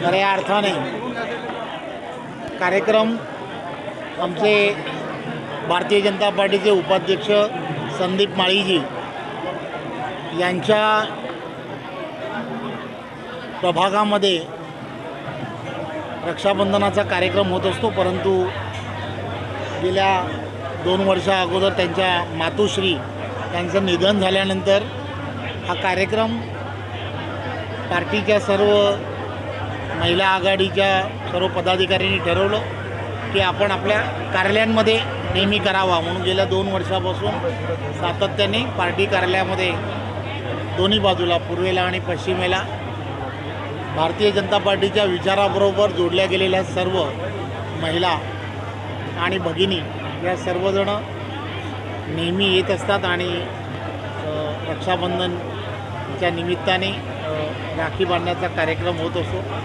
खऱ्या अर्थाने कार्यक्रम आमचे भारतीय जनता पार्टीचे उपाध्यक्ष संदीप माळीजी यांच्या प्रभागामध्ये रक्षाबंधनाचा कार्यक्रम होत असतो, परंतु गेल्या 2 वर्षा अगोदर त्यांच्या मातोश्री यांचं निधन झाल्यानंतर हा कार्यक्रम पार्टीच्या सर्व महिला आघाडीच्या सर्व पदाधिकाऱ्यांनी ठरवलं की आपण आपल्या कार्यालयांमध्ये नेहमी करावा, म्हणून गेल्या 2 वर्षापासून सातत्याने पार्टी कार्यालयामध्ये दोन्ही बाजूला पूर्वेला आणि पश्चिमेला भारतीय जनता पार्टीच्या विचाराबरोबर जोडल्या गेलेल्या सर्व महिला आणि भगिनी या सर्वजण नेहमी येत असतात आणि रक्षाबंधनच्या निमित्ताने राखी बांधण्याचा कार्यक्रम होत असतो।